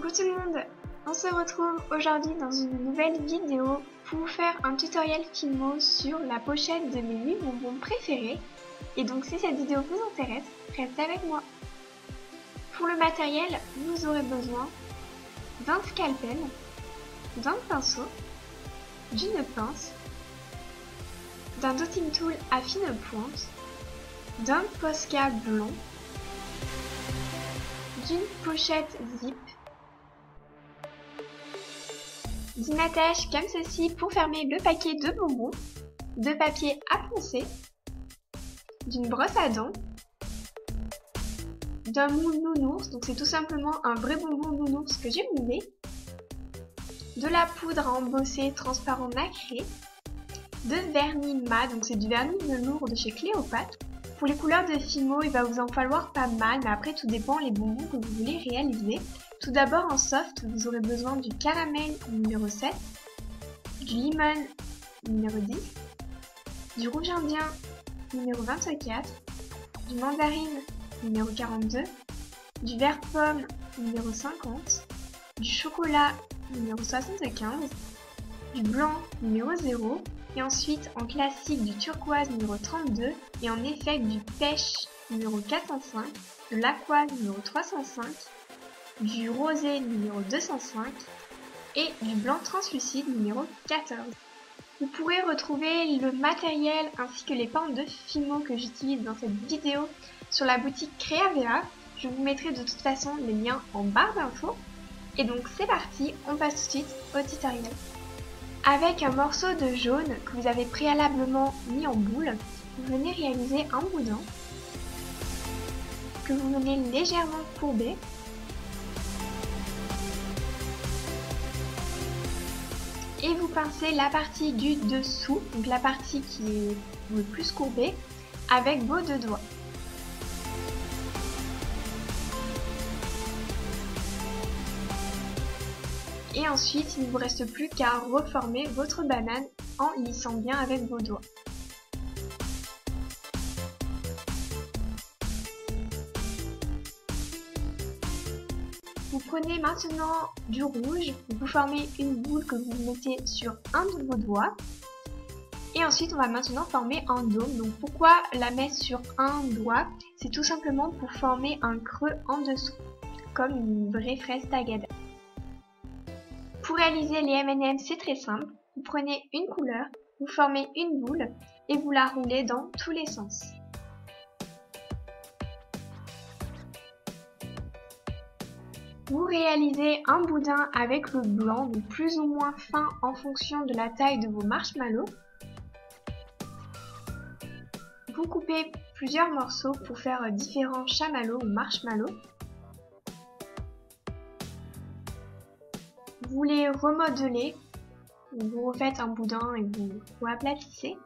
Coucou tout le monde, on se retrouve aujourd'hui dans une nouvelle vidéo pour vous faire un tutoriel Fimo sur la pochette de mes 8 bonbons préférés. Et donc si cette vidéo vous intéresse, restez avec moi. Pour le matériel, vous aurez besoin d'un scalpel, d'un pinceau, d'une pince, d'un dotting tool à fine pointe, d'un Posca blanc, d'une pochette zip, d'une attache comme ceci pour fermer le paquet de bonbons, de papier à poncer, d'une brosse à dents, d'un moule nounours, donc c'est tout simplement un vrai bonbon nounours que j'ai moulé, de la poudre à embosser transparent nacré, de vernis mat, donc c'est du vernis velours de chez Cléopâtre. Pour les couleurs de Fimo, il va vous en falloir pas mal, mais après tout dépend les bonbons que vous voulez réaliser. Tout d'abord en soft, vous aurez besoin du caramel numéro 7, du lemon numéro 10, du rouge indien numéro 24, du mandarine numéro 42, du vert pomme numéro 50, du chocolat numéro 75, du blanc numéro 0, et ensuite en classique du turquoise numéro 32 et en effet du pêche numéro 405, de l'aqua numéro 305, du rosé numéro 205 et du blanc translucide numéro 14. Vous pourrez retrouver le matériel ainsi que les pinces de Fimo que j'utilise dans cette vidéo sur la boutique Creavea. Je vous mettrai de toute façon les liens en barre d'infos. Et donc c'est parti, on passe tout de suite au tutoriel. Avec un morceau de jaune que vous avez préalablement mis en boule, vous venez réaliser un boudin que vous venez légèrement courber. Et vous pincez la partie du dessous, donc la partie qui est le plus courbée, avec vos deux doigts. Et ensuite, il ne vous reste plus qu'à reformer votre banane en lissant bien avec vos doigts. Vous prenez maintenant du rouge, vous formez une boule que vous mettez sur un de vos doigts. Et ensuite, on va maintenant former un dôme. Donc pourquoi la mettre sur un doigt? C'est tout simplement pour former un creux en dessous, comme une vraie fraise tagada. Pour réaliser les M&M, c'est très simple. Vous prenez une couleur, vous formez une boule et vous la roulez dans tous les sens. Vous réalisez un boudin avec le blanc, donc plus ou moins fin en fonction de la taille de vos marshmallows. Vous coupez plusieurs morceaux pour faire différents chamallows ou marshmallows. Vous les remodelez, vous refaites un boudin et vous aplatissez.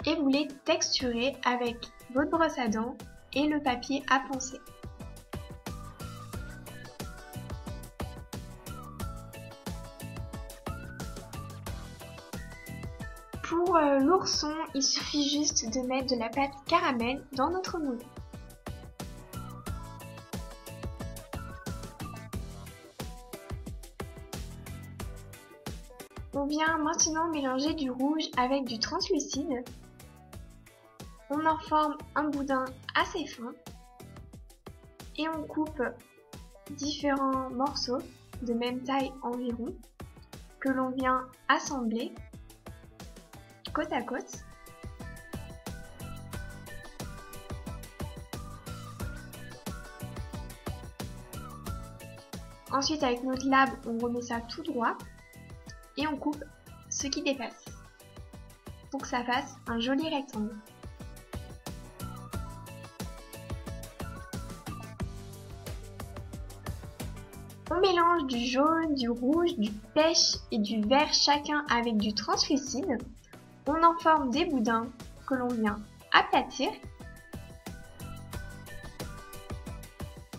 Et vous les texturez avec votre brosse à dents et le papier à poncer. Pour l'ourson, il suffit juste de mettre de la pâte caramel dans notre moule. On vient maintenant mélanger du rouge avec du translucide. On en forme un boudin assez fin et on coupe différents morceaux de même taille environ que l'on vient assembler côte à côte. Ensuite, avec notre lame, on remet ça tout droit et on coupe ce qui dépasse pour que ça fasse un joli rectangle. On mélange du jaune, du rouge, du pêche et du vert chacun avec du translucide. On en forme des boudins que l'on vient aplatir.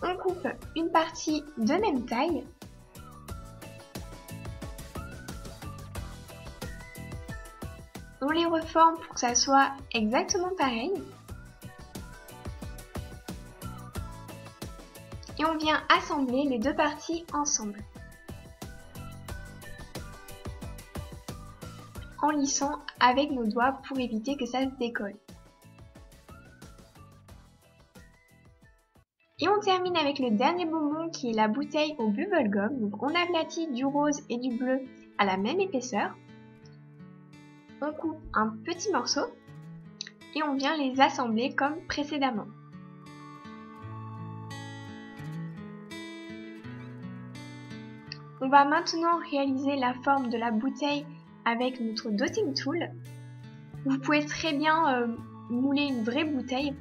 On coupe une partie de même taille On les reforme pour que ça soit exactement pareil. Et on vient assembler les deux parties ensemble. En lissant avec nos doigts pour éviter que ça se décolle. Et on termine avec le dernier bonbon qui est la bouteille au bubblegum. Donc on aplatit du rose et du bleu à la même épaisseur. On coupe un petit morceau et on vient les assembler comme précédemment. On va maintenant réaliser la forme de la bouteille avec notre dotting tool. Vous pouvez très bien mouler une vraie bouteille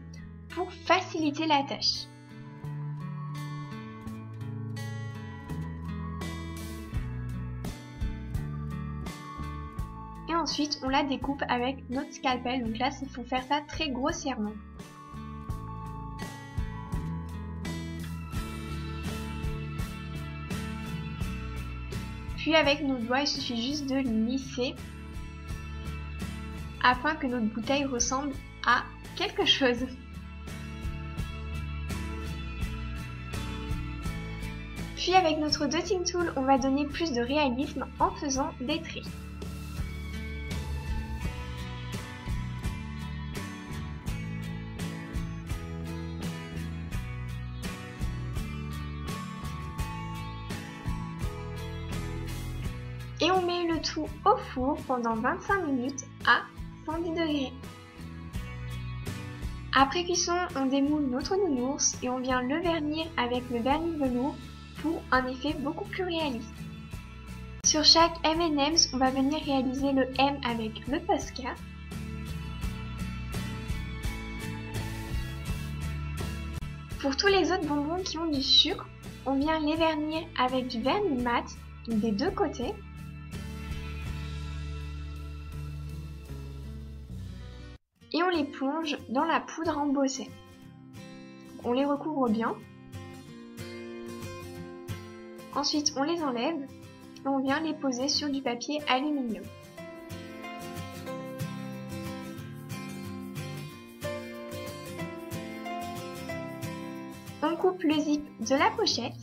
pour faciliter la tâche. Et ensuite, on la découpe avec notre scalpel. Donc là, il faut faire ça très grossièrement. Puis avec nos doigts, il suffit juste de lisser afin que notre bouteille ressemble à quelque chose. Puis avec notre dotting tool, on va donner plus de réalisme en faisant des traits. Et on met le tout au four pendant 25 minutes à 110 degrés. Après cuisson, on démoule notre nounours et on vient le vernir avec le vernis velours pour un effet beaucoup plus réaliste. Sur chaque M&M's, on va venir réaliser le M avec le Posca. Pour tous les autres bonbons qui ont du sucre, on vient les vernir avec du vernis mat des deux côtés. Et on les plonge dans la poudre embossée. On les recouvre bien. Ensuite, on les enlève et on vient les poser sur du papier aluminium. On coupe le zip de la pochette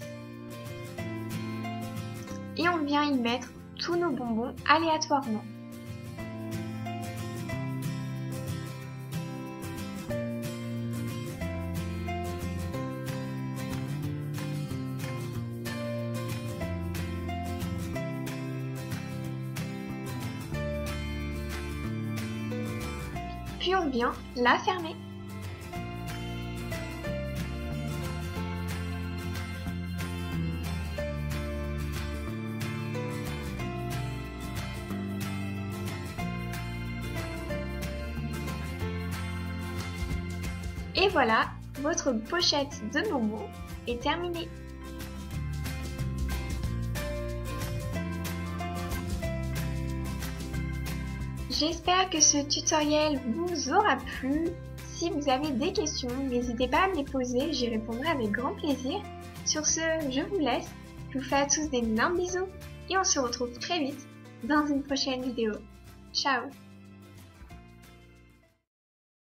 et on vient y mettre tous nos bonbons aléatoirement. Puis on vient la fermer. Et voilà, votre pochette de bonbons est terminée. J'espère que ce tutoriel vous aura plu. Si vous avez des questions, n'hésitez pas à me les poser, j'y répondrai avec grand plaisir. Sur ce, je vous laisse. Je vous fais à tous d'énormes bisous et on se retrouve très vite dans une prochaine vidéo. Ciao!